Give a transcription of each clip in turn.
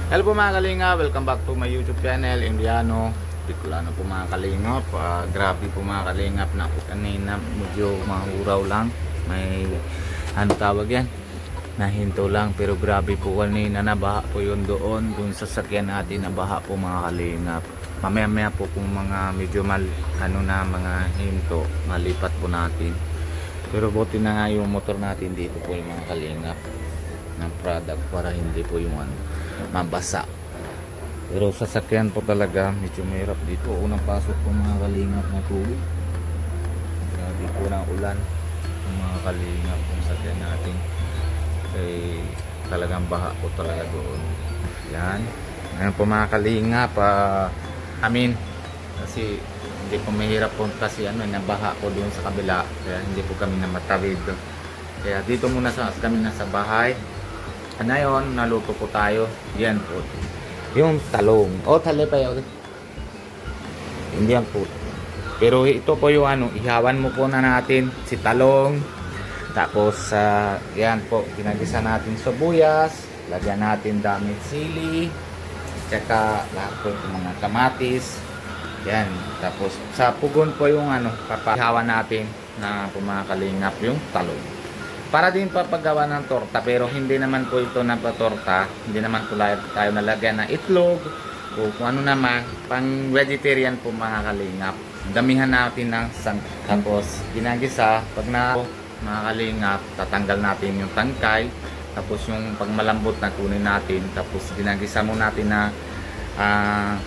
Hello po mga kalinga, welcome back to my YouTube channel, Indiano Bicolano po mga kalingap. Grabe po mga kalingap na kanina medyo mahuraw lang. May ano tawag yan? Nahinto lang, pero grabe po kanina nabaha po yun doon sa sakyan natin, nabaha po mga kalingap. Mamaya po kung mga medyo mga hinto, malipat po natin. Pero buti na nga yung motor natin dito po yung mga kalingap ng product para hindi po yung mabasa. Pero sasakyan po talaga medyo mahirap dito. Unang pasok po mga kalingap na tubig. Grabe po ng ulan yung mga kalingap kung sakyan natin. Kaya talagang baha po talaga doon. Yan. Ngayon po mga kalingap, kasi hindi po mahirap po kasi nabaha po doon sa kabila. Kaya hindi po kami namatawid. Kaya dito muna kami nasa bahay. Ngayon, naluto po tayo. Yan po. Yung talong. Tali pa yun. Hindi yan po. Pero ito po yung ihawan mo po na natin si talong. Tapos, yan po. Ginagisa natin sibuyas. Lagyan natin damit sili. Tsaka lahat po yung mga kamatis. Yan. Tapos, sa pugon po yung papahawan natin na pumakalingap yung talong. Para din papagawa ng torta, pero hindi naman po ito na torta, hindi naman po tayo nalagyan ng itlog o kung ano naman, pang vegetarian po mga kalingap. Damihan natin ng tapos ginagisa, pag mga kalingap, tatanggal natin yung tangkay, tapos yung pag malambot na kunin natin, tapos ginagisa mo natin na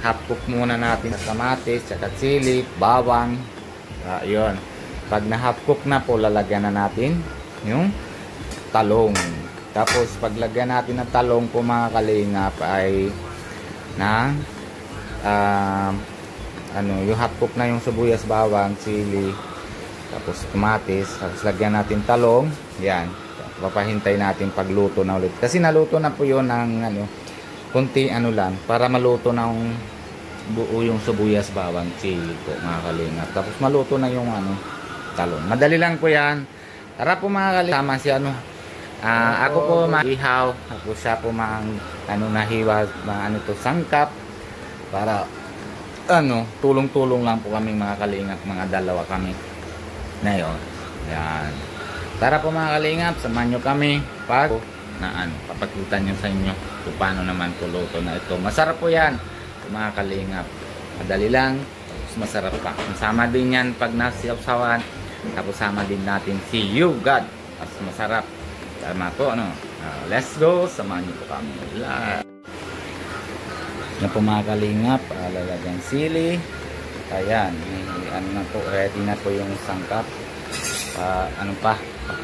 half cook muna natin sa kamatis, tsaka sili, bawang, yun. Pag na half cook na po, lalagyan na natin yung talong. Tapos paglagyan natin ng talong po mga kalingap ay yung half cook na yung sibuyas, bawang, sili, tapos kamatis, tapos lagyan natin talong. Yan, papahintay natin pagluto na ulit kasi naluto na po yun ng kunti lang para maluto na yung buo yung sibuyas, bawang, sili po mga kalingap. Tapos maluto na yung talong. Madali lang po yan. Tara po mga kalingap, tama si ako po ihaw, ako siya po nahiwa, sangkap para tulong-tulong lang po kami mga kalingap, mga dalawa kami na yun. Yan. Tara po mga kalingap, samahan nyo kami pag papakutan nyo sa inyo kung paano naman luto na ito. Masarap po yan mga kalingap, madali lang, tapos masarap pa. Sama din yan pag nasiyaw-sawan. Tapos sama din natin si YouGod. Mas masarap. Tama po, let's go. Samahan niyo po kami. Yan po mga kalingap. Lalagyan sili. Ayan. Na po. Ready na po yung sangkap.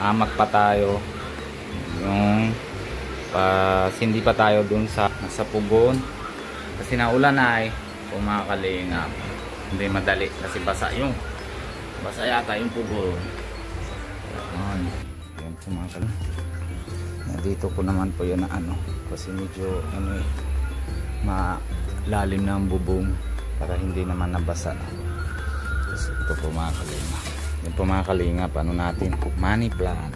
Amag pa tayo. Yung hindi pa tayo dun sa pugon. Kasi naulan na po mga kalingap. Hindi madali. Kasi basa yata yung pugo. Yan po mga kalingap. Dito po naman po yun na kasi medyo malalim na ang bubong para hindi naman nabasa. Kasi ito po mga kalingap. Yan po mga kalingap, natin money plant.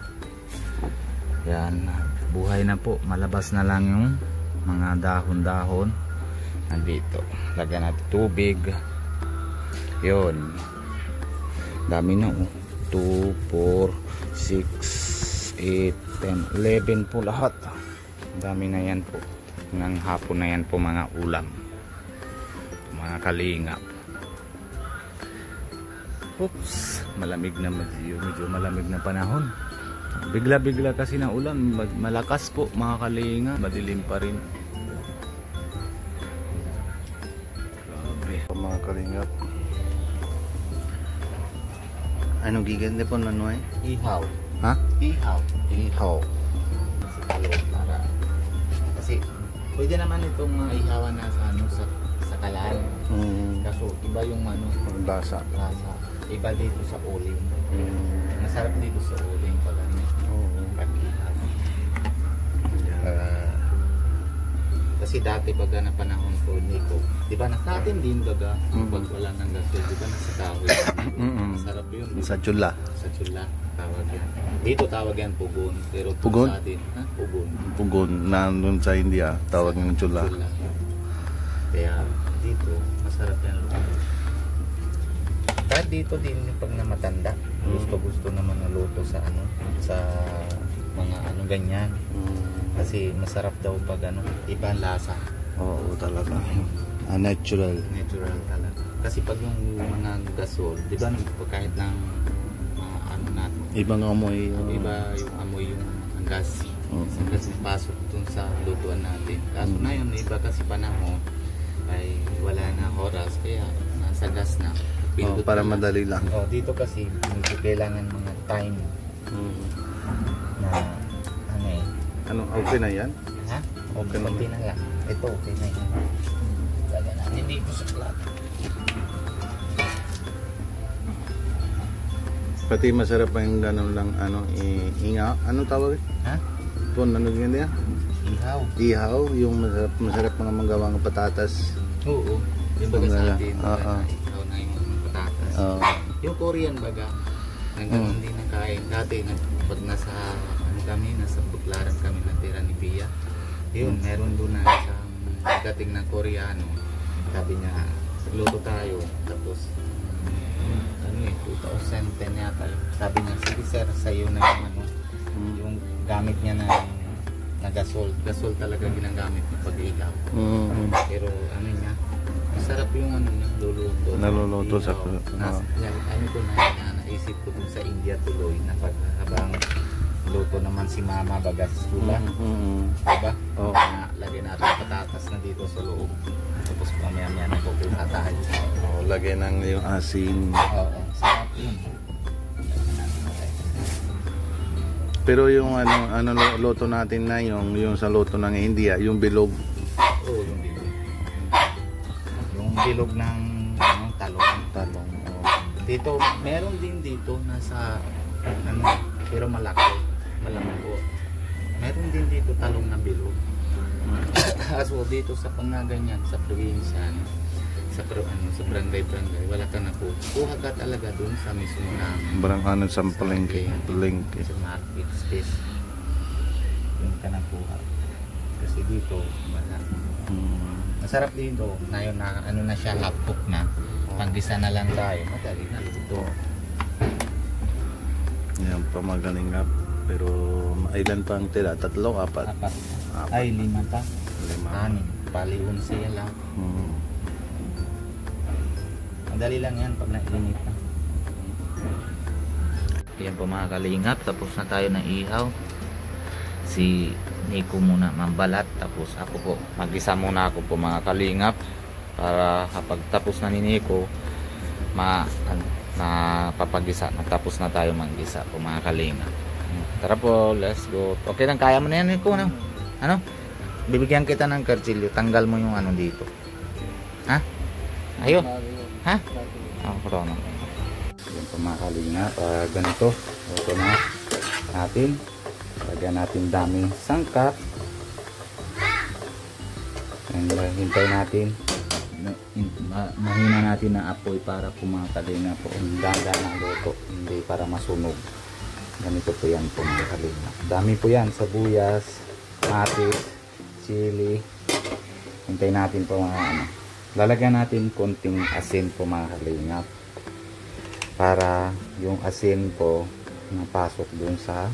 Yan, buhay na po. Malabas na lang yung mga dahon-dahon. Nandito. Lagyan natin tubig. Yun. Dami na 2, 4, 6, 8, 10, 11 po lahat. Dami na yan po. Ng hapon na yan po mga ulam. Mga kalingap. Oops, malamig na medyo malamig na panahon. Bigla-bigla kasi na ulan. Malakas po mga kalingap. Madilim pa rin. Grabe. Mga kalingap. Anong giganda po manuay? Ihaw. Ha? Ihaw. Ihaw. Kasi pwede naman itong ihawan na sa kalan. Kaso iba yung lasa. Iba dito sa uling. Masarap dito sa uling pala. Pag-ihaw. Kasi Kasi dati baga na panahon ko, Nico, di ba natin din baga, pag wala ng gasol, di ba nasa kahoy? Masarap yun. Sa chula. Sa chula, tawag yan. Dito tawag yan pugon, pero Pugon? sa atin, ha? Pugon. Pugon, nandun sa India, tawag ng chula. Kaya dito, masarap yan. Kahit dito din, pag namatanda, gusto naman naluto sa ano, sa mga ano ganyan. Kasi masarap daw pag ano, ibang lasa. Oo, talaga. Natural. Natural talaga. Kasi pag yung mga gasol, di ba kahit ng ano natin, Ibang amoy. iba yung amoy yung gas. Ang gas pasok dun sa lutuan natin. Kaso na yun, iba kasi panahon ay wala na oras, kaya nasa gas na. Oh, para madali lang. Oh, dito kasi hindi kailangan mga time na ano eh. Ano, okay na yan? Ha? Okay na lang. Ito, okay na yan. Lagyan natin dito sa plato. Pati masarap pa yung ganun lang, ano, inga. Ano tawag? Ha? Ito, ano yun yan? Ihaw. Ihaw, yung masarap mga manggawang patatas. Oo. Yung baga sa atin, Oo. ihaw na yung patatas. Oo. Yung Korean baga, nagkaroon din ng kain. Dati, pag nasa, ano kami, nasa Buklaran kami natira ni Pia. Yun, meron doon na isang dating ng Koreano. Sabi niya, luto tayo. Tapos, ano eh, 2010 yata. Sabi niya, sige sir, sa'yo na yung ano, yung gamit niya na gasol. Gasol talaga ginagamit ng pag-ihaw. Pero ano niya, masarap yung ano niya, luluto. Naluluto sa... Ano ko naisip ko dun sa India tuloy na pag habang luto naman si mama bagas sula. Diba? Oo. Lagyan natin patatas na dito sa loob. Tapos mamaya-maya na pupunta tayo. Oh, lagay ng yung asin. Oo, sarap yun. Pero yung ano luto natin na yung sa luto ng India, yung bilog. Oo, yung bilog. Yung bilog ng talong. Oh. Dito, meron din dito nasa ano, pero malaki. Malamang. Meron din dito talong na bilog. Kaso dito sa pangaganyan, sa probinsya, sa barangay, wala ka na po. Kuha ka talaga dun sa mismo na Barangay sa palengke. sa market space. Yung ka na kuha. Kasi dito, wala. Masarap dito. Ngayon na ano na siya, half cook na. Pag-gisa na lang tayo. Madali na luto. Yan pa magaling nga. Pero ilan pa ang tira? 3, 4? Apat. Ay, 5 pa. 5. 6. Pali 11 lang. Madali lang yan pag nainit na. Yan po mga kalingap. Tapos na tayo ng ihaw. Si Nico muna mambalat. Tapos ako po. Mag-isa muna ako po mga kalingap. Para kapag tapos na ni Nico, papagisa. Natapos na tayo mag-isa po mga kalingap. Tara po, let's go. Okay lang, kaya mo na yan Nico. Ano? Bibigyan kita ng kartsilyo. Tanggal mo yung ano dito. Ha? Ayun. Ha? Oh, corona. Yan po mga kalingap. Ganito. Ito na natin. Lagyan natin daming sangkap. And hintay natin. Mahina natin na apoy para po mga kalingap po. Dahan ng luto. Hindi para masunog. Ganito po yan po mga kalingap. Dami po yan. Sabuyas, kamatis, chili. Hintay natin po mga ano. Lalagyan natin konting asin po mga kalingap. Para yung asin po napasok dun sa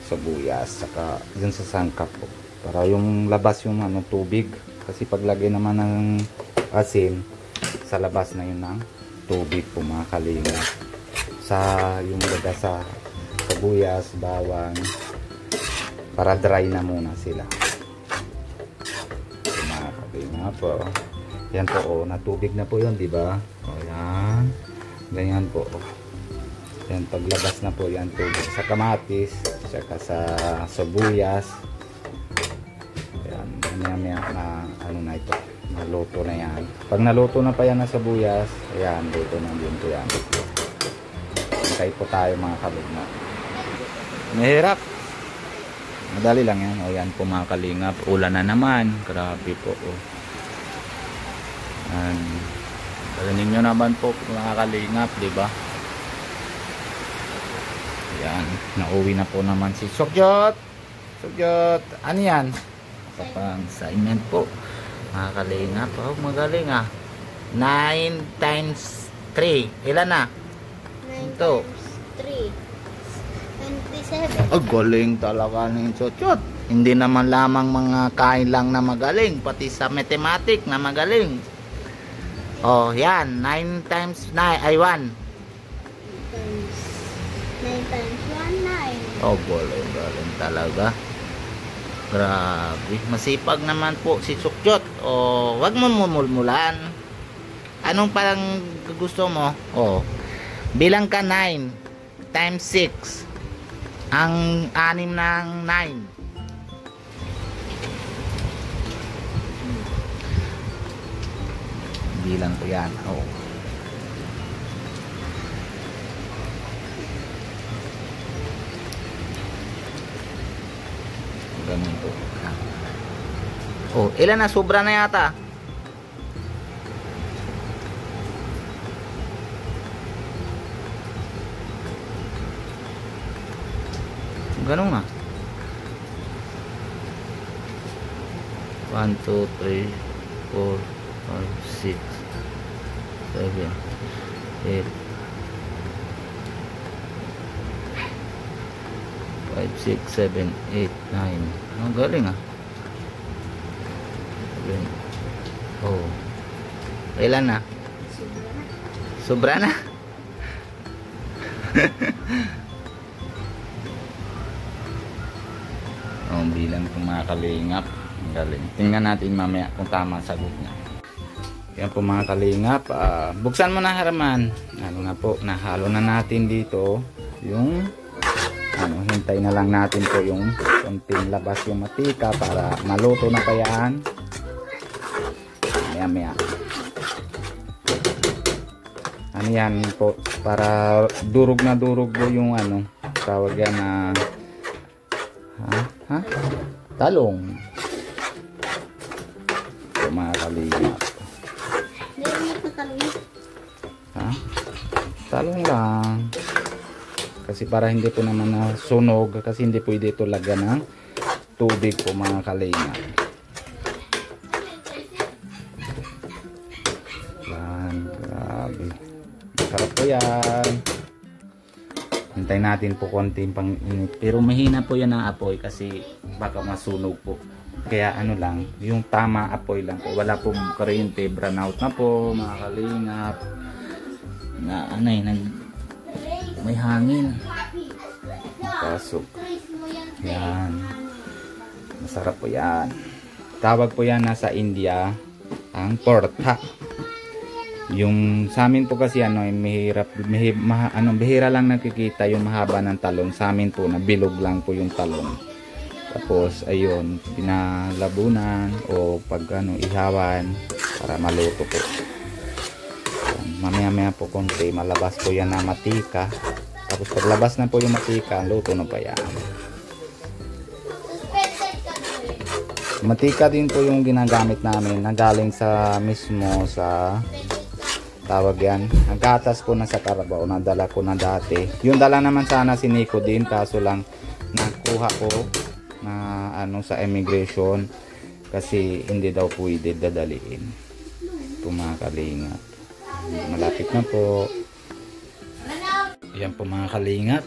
sabuyas. Saka dun sa sangkap po. Para yung labas yung ano, tubig. Kasi paglagay naman ng asin, sa labas na yun ng tubig po mga kalingap. Sa yung laga sa sabuyas, bawang, para dry na muna sila. Mga kalingap po. Yan po, oh, natubig na po yun, di ba? O yan. Ganyan po. Yan, paglabas na po yan tubig sa kamatis, saka sa sabuyas. Yan, maya na ano na ito. Naluto na yan. Pag naluto na pa yan na sabuyas, ayan, luto na din po yan. Hintay po tayo mga kalingap. Mahirap. Madali lang yan. O yan po mga kalingap. Ulan na naman. Grabe po. Oh. Parinig nyo naman po mga kalingap, diba? Yan. Nauwi na po naman si Sukyot. Sukyot. Ano yan? Kapang assignment po. Mga kalingap. Oh, magaling ah. 9 times 3. Ilan na? 9 Ito. times 3. 27. Oh, galing talaga ng Sukyot. Hindi naman lamang mga kain lang na magaling. Pati sa mathematics na magaling. Oh, yan. 9 times 9 ay 1. 9 times 1, 9. Oh, galing talaga. Grabe. Masipag naman po si Sukyot. Oh, wag mo mumulmulan. Anong parang gusto mo? Oh, bilang ka 9 times 6. Ang 6 ng 9. Bilang ko yan. Oh. Ganun po. Oh, ilan na? Sobra na yata. Ganun na. 1, 2, 3, 4, 5, 6, 7, 8, 5, 6, 7, 8, 9. Ang galing ah. 7. Oh. Ilan na? Sobra na. Oh, bilang kung mga kalingap. Ang galing. Tingnan natin mamaya kung tama ang sagot niya. Yan po mga kalingap. Buksan mo na, Haraman. Ano na po, nahalo na natin dito yung hintay na lang natin po yung konting labas yung matika para maluto na pa yan. Maya. Ano yan po, para durog na durog po yung tawag yan na talong. So, mga kalingap. Talong lang. Kasi para hindi po naman nasunog, kasi hindi pwede ito lagyan ng tubig po mga kalingap. Yan, grabe. Sarap po yan. Hintayin natin po konting pang-init. Pero mahina po yan ang apoy kasi baka masunog po. Kaya lang, yung tama apoy lang po. Wala pong kuryente, brown out na po mga kalingap. Na may hangin. Pasok. Yan. Masarap po yan. Tawag po yan nasa India ang porta. Yung sa amin po kasi bihira lang nakikita yung mahaba ng talong. Sa amin po na bilog lang po yung talong. Tapos ayun, pinalabunan o pag ihawan para maluto po. Mamaya po konti, malabas po yan na matika. Tapos paglabas na po yung matika, luto na pa yan. Matika din po yung ginagamit namin, nagaling sa mismo sa tawag yan, ang gatas po na sa Carabao, nadala ko na dati. Yung dala naman sana si Nico din, kaso lang nakuha ko na sa immigration kasi hindi daw pwede dadaliin. Ito mga kalingap. Malapit na po. Yan po mga kalingap,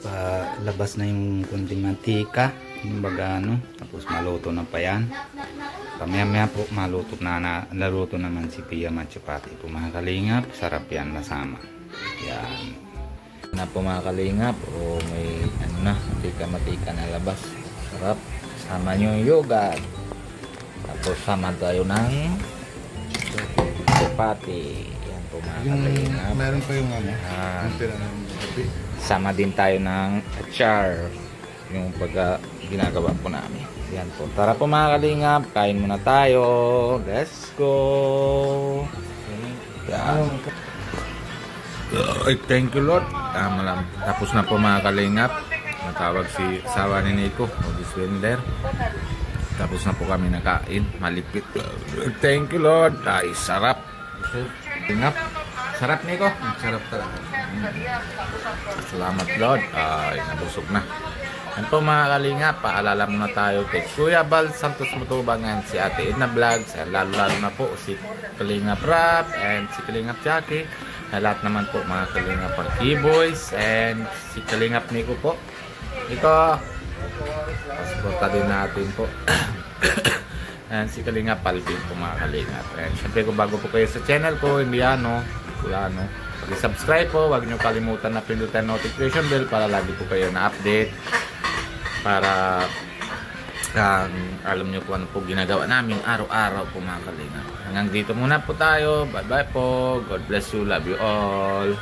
labas na yung kunting mantika, yung baga tapos maluto na pa yan. Maya po maluto naluto naman si Pia Machupati po mga kalingap. Sarap yan masama. Yan na po mga kalingap. May matika na labas. Sarap. Sama nyo yung yogurt. Tapos sama tayo ng chapati. Yan po mga kalingap. Meron pa yung sama din tayo ng achar. Yung ginagawa po namin. Yan po. Tara po mga kalingap. Kain muna tayo. Let's go. Yan. Thank you Lord. Tama lang. Tapos na po mga kalingap. Natawag si asawa ni Nico, o di swindler. Tapos na po kami nakain, malipit. Thank you Lord, ay sarap. Tingap, sarap Nico, sarap talaga. Salamat Lord, ay nabusog na. Yan po mga kalinga, paalala muna tayo kay Kuya Bal Santos Mutubangan, si Ate Edna Vlogs, lalo na po si Kalinga Prap and si Kalinga Jackie, lahat naman po mga Kalinga Parky Boys and si Kalinga Nico po. Ito, pasporta din natin po. And si Kalinga Palvin po mga Kalinga. And syempre kung bago po kayo sa channel ko, Indiano, Kulano, subscribe po, huwag nyo kalimutan na pindutan notification bell para lagi po kayo na-update. Para alam nyo po ano po ginagawa namin araw-araw po mga Kalinga. Hanggang dito muna po tayo. Bye bye po. God bless you. Love you all.